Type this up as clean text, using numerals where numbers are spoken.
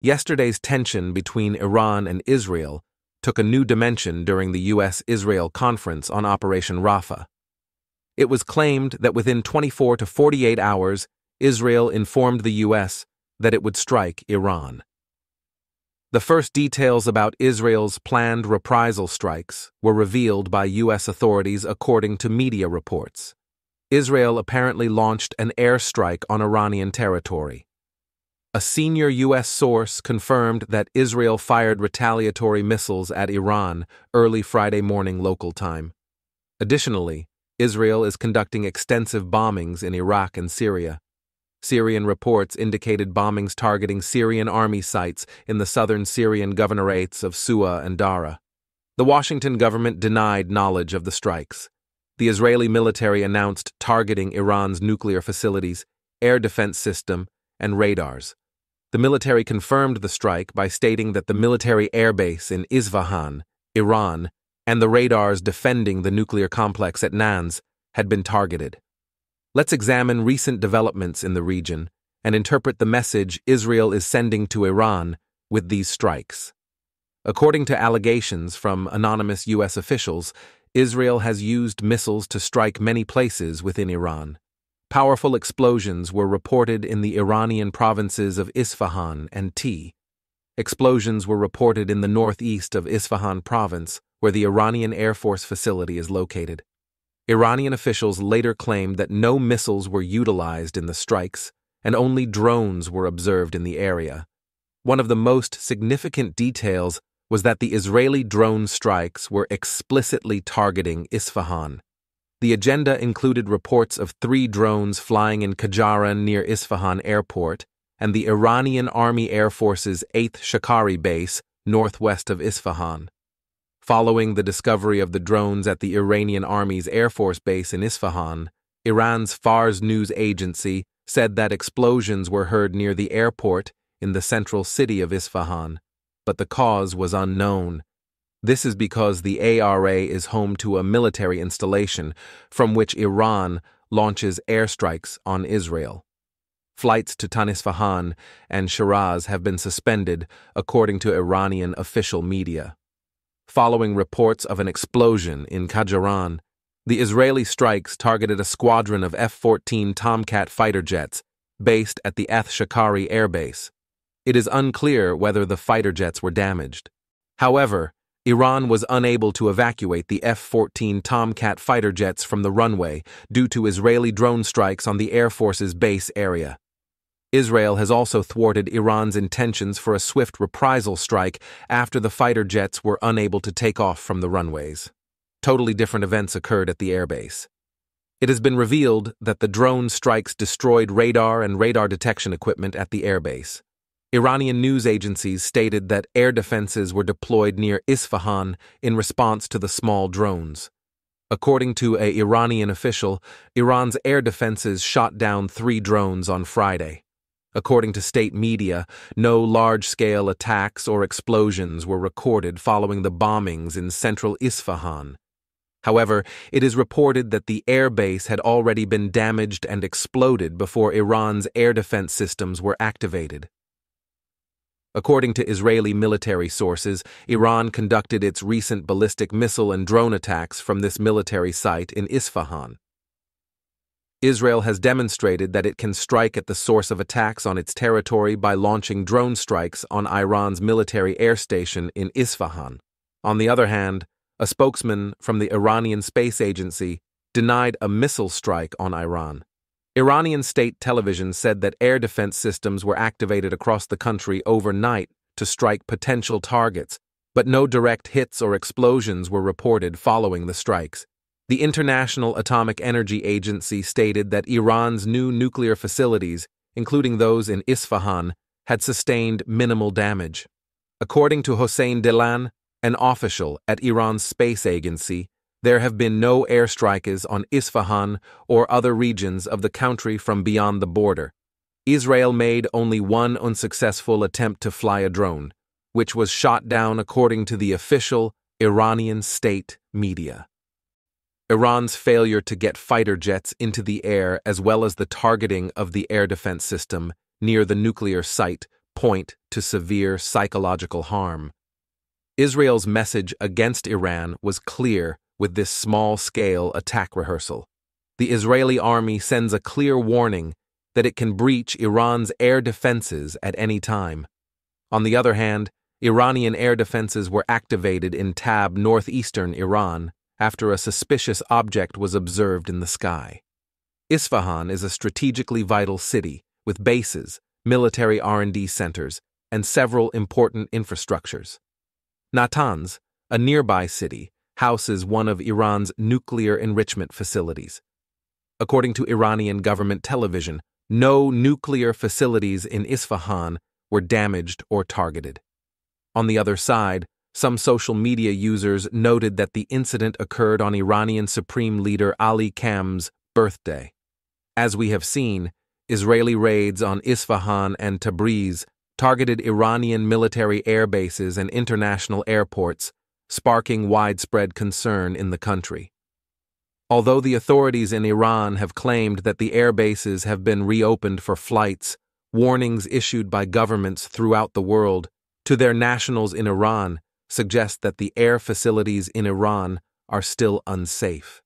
Yesterday's tension between Iran and Israel took a new dimension during the U.S.-Israel conference on Operation Rafah. It was claimed that within 24 to 48 hours, Israel informed the U.S. that it would strike Iran. The first details about Israel's planned reprisal strikes were revealed by U.S. authorities according to media reports. Israel apparently launched an airstrike on Iranian territory. A senior U.S. source confirmed that Israel fired retaliatory missiles at Iran early Friday morning local time. Additionally, Israel is conducting extensive bombings in Iraq and Syria. Syrian reports indicated bombings targeting Syrian army sites in the southern Syrian governorates of Su'a and Dara. The Washington government denied knowledge of the strikes. The Israeli military announced targeting Iran's nuclear facilities, air defense system, and radars. The military confirmed the strike by stating that the military airbase in Isfahan, Iran, and the radars defending the nuclear complex at Natanz had been targeted. Let's examine recent developments in the region and interpret the message Israel is sending to Iran with these strikes. According to allegations from anonymous U.S. officials, Israel has used missiles to strike many places within Iran. Powerful explosions were reported in the Iranian provinces of Isfahan and T. Explosions were reported in the northeast of Isfahan province, where the Iranian Air Force facility is located. Iranian officials later claimed that no missiles were utilized in the strikes, and only drones were observed in the area. One of the most significant details was that the Israeli drone strikes were explicitly targeting Isfahan. The agenda included reports of 3 drones flying in Qajaran near Isfahan airport and the Iranian Army Air Force's 8th Shakari base northwest of Isfahan. Following the discovery of the drones at the Iranian Army's Air Force base in Isfahan, Iran's Fars news agency said that explosions were heard near the airport in the central city of Isfahan, but the cause was unknown. This is because the ARA is home to a military installation from which Iran launches airstrikes on Israel. Flights to Isfahan and Shiraz have been suspended, according to Iranian official media. Following reports of an explosion in Qajaran, the Israeli strikes targeted a squadron of F-14 Tomcat fighter jets based at the 8th Shakari Air Base. It is unclear whether the fighter jets were damaged. However, Iran was unable to evacuate the F-14 Tomcat fighter jets from the runway due to Israeli drone strikes on the Air Force's base area. Israel has also thwarted Iran's intentions for a swift reprisal strike after the fighter jets were unable to take off from the runways. Totally different events occurred at the airbase. It has been revealed that the drone strikes destroyed radar and radar detection equipment at the airbase. Iranian news agencies stated that air defenses were deployed near Isfahan in response to the small drones. According to an Iranian official, Iran's air defenses shot down 3 drones on Friday. According to state media, no large-scale attacks or explosions were recorded following the bombings in central Isfahan. However, it is reported that the air base had already been damaged and exploded before Iran's air defense systems were activated. According to Israeli military sources, Iran conducted its recent ballistic missile and drone attacks from this military site in Isfahan. Israel has demonstrated that it can strike at the source of attacks on its territory by launching drone strikes on Iran's military air station in Isfahan. On the other hand, a spokesman from the Iranian Space Agency denied a missile strike on Iran. Iranian state television said that air defense systems were activated across the country overnight to strike potential targets, but no direct hits or explosions were reported following the strikes. The International Atomic Energy Agency stated that Iran's new nuclear facilities, including those in Isfahan, had sustained minimal damage. According to Hossein Dilan, an official at Iran's space agency, there have been no airstrikes on Isfahan or other regions of the country from beyond the border. Israel made only one unsuccessful attempt to fly a drone, which was shot down according to the official Iranian state media. Iran's failure to get fighter jets into the air as well as the targeting of the air defense system near the nuclear site point to severe psychological harm. Israel's message against Iran was clear with this small-scale attack rehearsal. The Israeli army sends a clear warning that it can breach Iran's air defenses at any time. On the other hand, Iranian air defenses were activated in Tab, northeastern Iran, after a suspicious object was observed in the sky. Isfahan is a strategically vital city with bases, military R&D centers, and several important infrastructures. Natanz, a nearby city, houses one of Iran's nuclear enrichment facilities. According to Iranian government television, no nuclear facilities in Isfahan were damaged or targeted. On the other side, some social media users noted that the incident occurred on Iranian Supreme Leader Ali Khamenei's birthday. As we have seen, Israeli raids on Isfahan and Tabriz targeted Iranian military air bases and international airports, sparking widespread concern in the country. Although the authorities in Iran have claimed that the air bases have been reopened for flights, warnings issued by governments throughout the world to their nationals in Iran suggest that the air facilities in Iran are still unsafe.